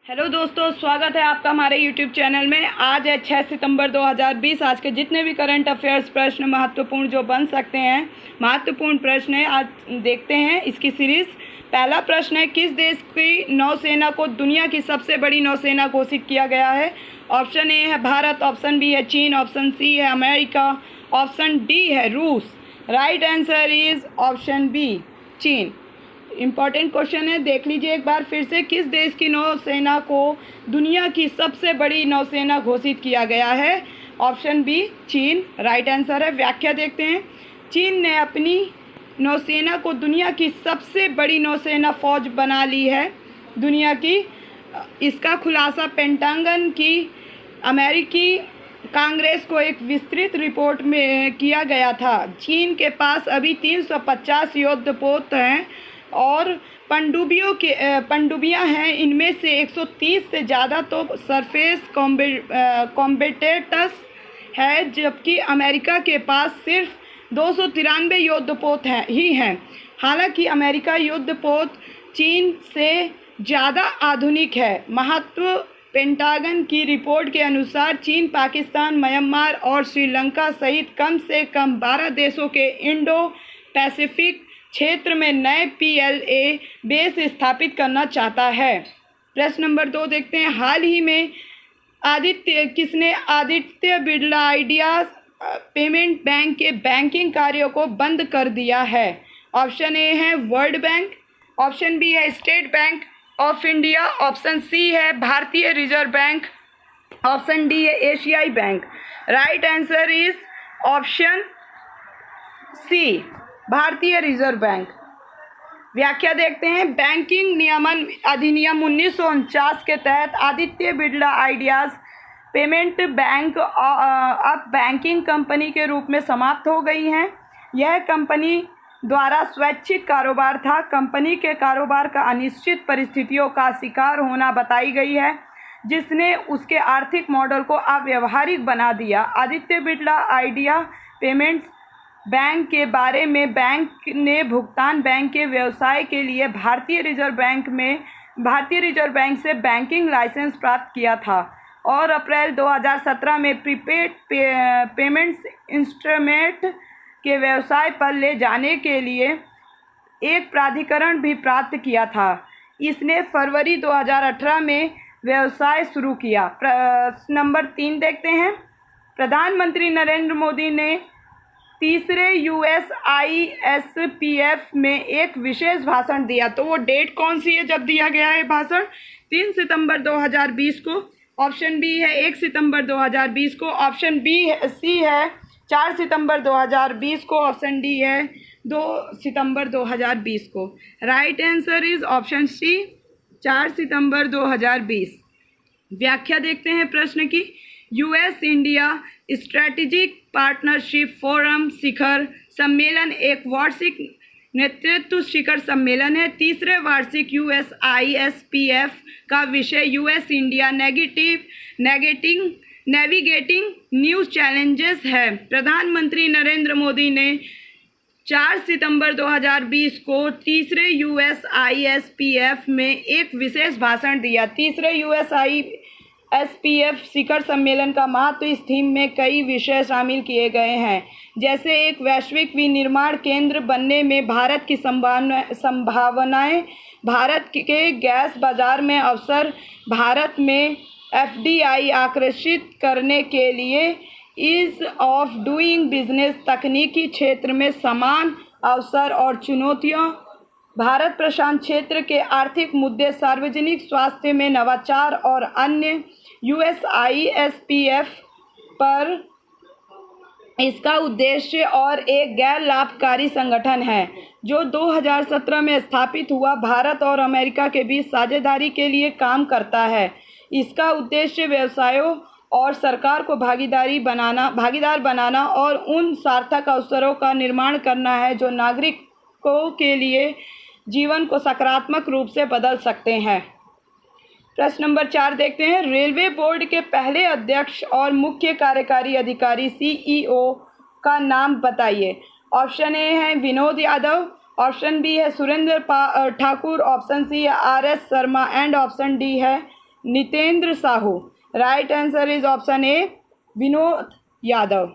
Hello दोस्तों, स्वागत है आपका हमारे यूट्यूब चैनल में। आज है 6 सितंबर 2020। आज के जितने भी करंट अफेयर्स प्रश्न महत्वपूर्ण जो बन सकते हैं, महत्वपूर्ण प्रश्न है, आज देखते हैं इसकी सीरीज़। पहला प्रश्न है, किस देश की नौसेना को दुनिया की सबसे बड़ी नौसेना घोषित किया गया है? ऑप्शन ए है भारत, ऑप्शन बी है चीन, ऑप्शन सी है अमेरिका, ऑप्शन डी है रूस। Right answer is option B, चीन। इम्पॉर्टेंट क्वेश्चन है, देख लीजिए एक बार फिर से। किस देश की नौसेना को दुनिया की सबसे बड़ी नौसेना घोषित किया गया है? ऑप्शन बी, चीन। राइट आंसर है। व्याख्या देखते हैं। चीन ने अपनी नौसेना को दुनिया की सबसे बड़ी नौसेना फौज बना ली है दुनिया की। इसका खुलासा पेंटागन की अमेरिकी कांग्रेस को एक विस्तृत रिपोर्ट में किया गया था। चीन के पास अभी 350 युद्धपोत हैं और पनडुब्बियां हैं। इनमें से 130 से ज़्यादा तो सरफेस कॉम्बेटेटस है, जबकि अमेरिका के पास सिर्फ 293 युद्धपोत ही हैं। हालांकि अमेरिका युद्धपोत चीन से ज़्यादा आधुनिक है। महत्व पेंटागन की रिपोर्ट के अनुसार चीन पाकिस्तान, म्यांमार और श्रीलंका सहित कम से कम 12 देशों के इंडो पैसिफिक क्षेत्र में नए PLA बेस स्थापित करना चाहता है। प्रश्न नंबर 2 देखते हैं। हाल ही में किसने Aditya Birla idea payment bank के बैंकिंग कार्यों को बंद कर दिया है? ऑप्शन ए है वर्ल्ड बैंक, ऑप्शन बी है state bank of India, option C है Bharatiya reserve bank, option D है एशियाई bank. Right answer is option C, Bharatiya reserve bank. व्याख्या देखते हैं। बैंकिंग नियमन अधिनियम 1949 के तहत Aditya Birla ideas payment bank अब बैंकिंग कंपनी के रूप में समाप्त हो गई हैं। यह कंपनी द्वारा स्वैच्छिक कारोबार था। कंपनी के कारोबार का अनिश्चित परिस्थितियों का शिकार होना बताई गई है, जिसने उसके आर्थिक मॉडल को अव्यावहारिक बना दिया। Aditya Birla idea payments bank के बारे में बैंक ने भुगतान बैंक के व्यवसाय के लिए भारतीय रिजर्व बैंक से बैंकिंग लाइसेंस प्राप्त किया था और अप्रैल 2017 में प्रीपेड पेमेंट्स इंस्ट्रूमेंट के व्यवसाय पर ले जाने के लिए एक प्राधिकरण भी प्राप्त किया था। इसने फरवरी 2018 में व्यवसाय शुरू किया। प्रश्न नंबर 3 देखते हैं। प्रधानमंत्री नरेंद्र मोदी ने तीसरे USISPF में एक विशेष भाषण दिया, तो वो डेट कौन सी है जब दिया गया है भाषण? 3 सितंबर 2020 को। ऑप्शन बी है 1 सितंबर 2020 को, ऑप्शन सी है 4 सितंबर 2020 को, ऑप्शन डी है 2 सितंबर 2020 को। Right answer is option C, 4 सितंबर 2020। व्याख्या देखते हैं प्रश्न की। US India strategic partnership forum शिखर सम्मेलन एक वार्षिक नेतृत्व शिखर सम्मेलन है। तीसरे वार्षिक USISPF का विषय US India navigating news challenges है। प्रधानमंत्री नरेंद्र मोदी ने 4 सितंबर 2020 को तीसरे USISPF में एक विशेष भाषण दिया। तीसरे USISPF शिखर सम्मेलन का महत्व इस थीम में कई विषय शामिल किए गए हैं, जैसे एक वैश्विक विनिर्माण केंद्र बनने में भारत की संभावनाएं, भारत के गैस बाजार में अवसर, भारत में FDI आकर्षित करने के लिए ईज ऑफ डूइंग बिजनेस, तकनीकी क्षेत्र में समान अवसर और चुनौतियां, भारत प्रशांत क्षेत्र के आर्थिक मुद्दे, सार्वजनिक स्वास्थ्य में नवाचार और अन्य। USISPF पर इसका उद्देश्य और एक गैर लाभकारी संगठन है जो 2017 में स्थापित हुआ, भारत और अमेरिका के बीच साझेदारी के लिए काम करता है। इसका उद्देश्य व्यवसायों और सरकार को भागीदार बनाना और उन सार्थक अवसरों का निर्माण करना है जो नागरिकों के लिए जीवन को सकारात्मक रूप से बदल सकते हैं। प्रश्न नंबर 4 देखते हैं। रेलवे बोर्ड के पहले अध्यक्ष और मुख्य कार्यकारी अधिकारी CEO का नाम बताइए। ऑप्शन ए है विनोद यादव, ऑप्शन बी है सुरेंद्र ठाकुर, ऑप्शन सी है RS Sharma and option D है Nitendra Sahu. Right answer is option A Vinod Yadav.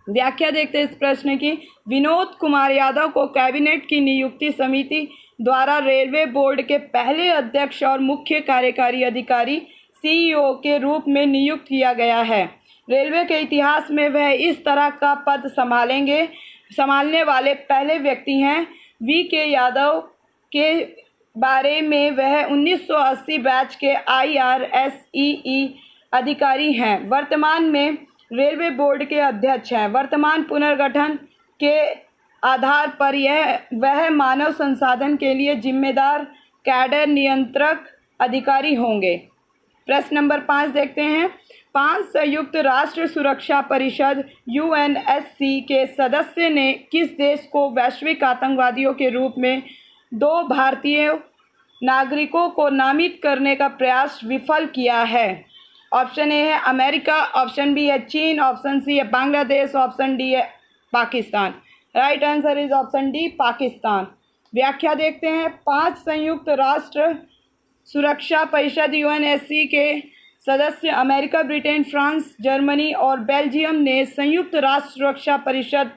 व्याख्या देखते हैं इस प्रश्न की। विनोद कुमार यादव को कैबिनेट की नियुक्ति समिति द्वारा रेलवे बोर्ड के पहले अध्यक्ष और मुख्य कार्यकारी अधिकारी सीईओ के रूप में नियुक्त किया गया है। रेलवे के इतिहास में वह इस तरह का पद संभालने वाले पहले व्यक्ति हैं। वी के यादव के बारे में वह 1980 बैच के IRSEE अधिकारी हैं। वर्तमान में रेलवे बोर्ड के अध्यक्ष हैं। वर्तमान पुनर्गठन के आधार पर वह मानव संसाधन के लिए जिम्मेदार कैडर नियंत्रक अधिकारी होंगे। प्रश्न नंबर 5 देखते हैं। 5 संयुक्त राष्ट्र सुरक्षा परिषद UNSC के सदस्य ने किस देश को वैश्विक आतंकवादियों के रूप में 2 भारतीय नागरिकों को नामित करने का प्रयास विफल किया है? ऑप्शन ए है अमेरिका, ऑप्शन बी है चीन, ऑप्शन सी है बांग्लादेश, ऑप्शन डी है Pakistan. Right answer is option D Pakistan. व्याख्या देखते हैं। 5 संयुक्त राष्ट्र सुरक्षा परिषद UNSC के सदस्य अमेरिका, ब्रिटेन, फ्रांस, जर्मनी और बेल्जियम ने संयुक्त राष्ट्र सुरक्षा परिषद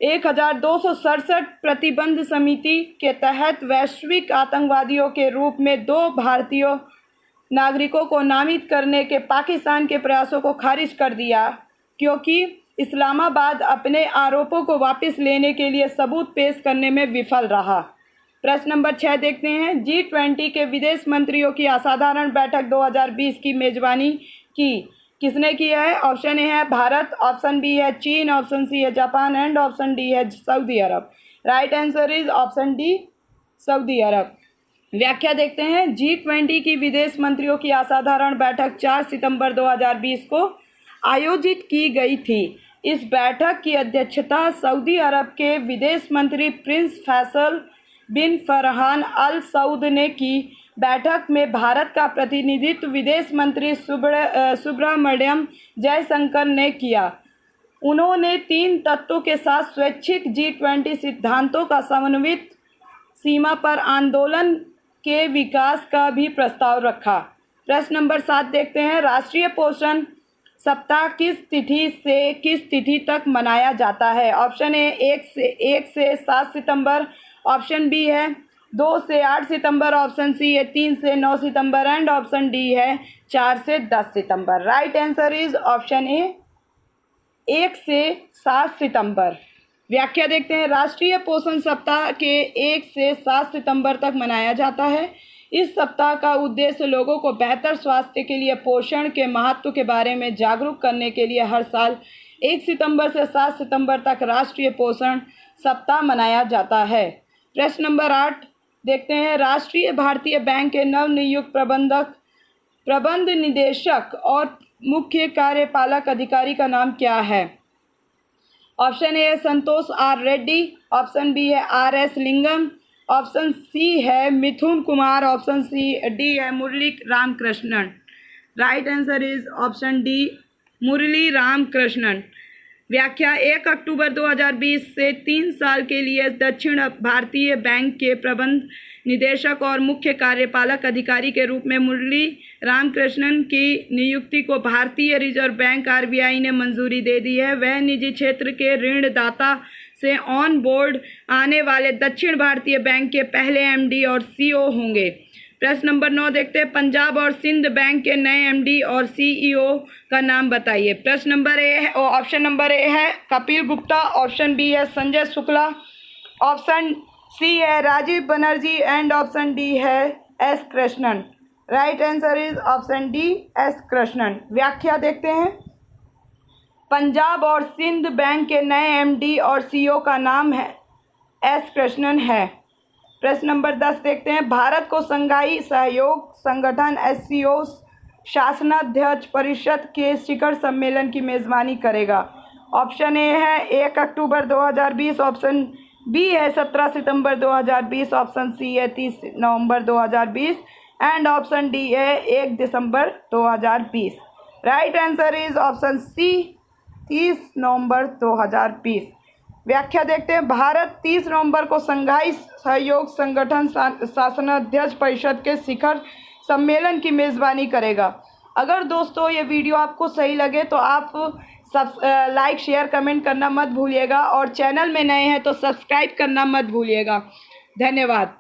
1267 प्रतिबंध समिति के तहत वैश्विक आतंकवादियों के रूप में 2 भारतीय नागरिकों को नामित करने के पाकिस्तान के प्रयासों को खारिज कर दिया, क्योंकि इस्लामाबाद अपने आरोपों को वापस लेने के लिए सबूत पेश करने में विफल रहा। प्रश्न नंबर 6 देखते हैं। G20 के विदेश मंत्रियों की असाधारण बैठक 2020 की मेजबानी किसने की है? ऑप्शन ए है भारत, ऑप्शन बी है चीन, ऑप्शन सी है जापान एंड ऑप्शन डी है सऊदी अरब। Right answer is option D सऊदी अरब। व्याख्या देखते हैं। G20 की विदेश मंत्रियों की असाधारण बैठक 4 सितंबर 2020 को आयोजित की गई थी। इस बैठक की अध्यक्षता सऊदी अरब के विदेश मंत्री प्रिंस फैसल बिन फरहान अल सऊद ने की। बैठक में भारत का प्रतिनिधित्व विदेश मंत्री सुब्रमण्यम जयशंकर ने किया। उन्होंने 3 तत्वों के साथ स्वैच्छिक G20 सिद्धांतों का समन्वित सीमा पर आंदोलन के विकास का भी प्रस्ताव रखा। प्रश्न नंबर 7 देखते हैं। राष्ट्रीय पोषण सप्ताह किस तिथि से किस तिथि तक मनाया जाता है? ऑप्शन ए 1 से 7 सितंबर, ऑप्शन बी है 2 से 8 सितंबर, ऑप्शन सी है 3 से 9 सितंबर एंड ऑप्शन डी है 4 से 10 सितंबर। Right answer is option A 1 से 7 सितंबर। व्याख्या देखते हैं। राष्ट्रीय पोषण सप्ताह के 1 से 7 सितंबर तक मनाया जाता है। इस सप्ताह का उद्देश्य लोगों को बेहतर स्वास्थ्य के लिए पोषण के महत्व के बारे में जागरूक करने के लिए हर साल 1 सितंबर से 7 सितंबर तक राष्ट्रीय पोषण सप्ताह मनाया जाता है। प्रश्न नंबर 8 देखते हैं। राष्ट्रीय भारतीय बैंक के नवनियुक्त प्रबंध निदेशक और मुख्य कार्यपालक अधिकारी का नाम क्या है? ऑप्शन ए है Santosh R Reddy, option B है RS लिंगम, ऑप्शन सी है मिथुन कुमार, ऑप्शन डी है Murali Ramakrishnan. Right answer is option D Murali Ramakrishnan. व्याख्या 1 अक्टूबर 2020 से 3 साल के लिए दक्षिण भारतीय बैंक के प्रबंध निदेशक और मुख्य कार्यपालक अधिकारी के रूप में मुरली रामकृष्णन की नियुक्ति को भारतीय रिजर्व बैंक RBI ने मंजूरी दे दी है। वह निजी क्षेत्र के ऋणदाता से ऑन बोर्ड आने वाले दक्षिण भारतीय बैंक के पहले MD और CEO होंगे। प्रश्न नंबर 9 देखते हैं। पंजाब और सिंध बैंक के नए MD और CEO का नाम बताइए। प्रश्न नंबर ए है ऑप्शन नंबर ए है कपिल गुप्ता, ऑप्शन बी है संजय शुक्ला, ऑप्शन सी है Rajiv Banerjee and option D है S Krishnan. Right answer is option D S Krishnan. व्याख्या देखते हैं। पंजाब और सिंध बैंक के नए MD और CEO का नाम है S कृष्णन है। प्रश्न नंबर 10 देखते हैं। भारत को शंघाई सहयोग संगठन SCO शासनाध्यक्ष परिषद के शिखर सम्मेलन की मेजबानी करेगा। ऑप्शन ए है 1 अक्टूबर 2020, ऑप्शन बी है 17 सितंबर 2020, ऑप्शन सी है 30 नवंबर 2020 एंड ऑप्शन डी है 1 दिसंबर 2020। Right answer is option C 30 नवंबर 2020। व्याख्या देखते हैं। भारत 30 नवंबर को शंघाई सहयोग संगठन शासनाध्यक्ष परिषद के शिखर सम्मेलन की मेज़बानी करेगा। अगर दोस्तों ये वीडियो आपको सही लगे तो आप लाइक शेयर कमेंट करना मत भूलिएगा और चैनल में नए हैं तो सब्सक्राइब करना मत भूलिएगा। धन्यवाद।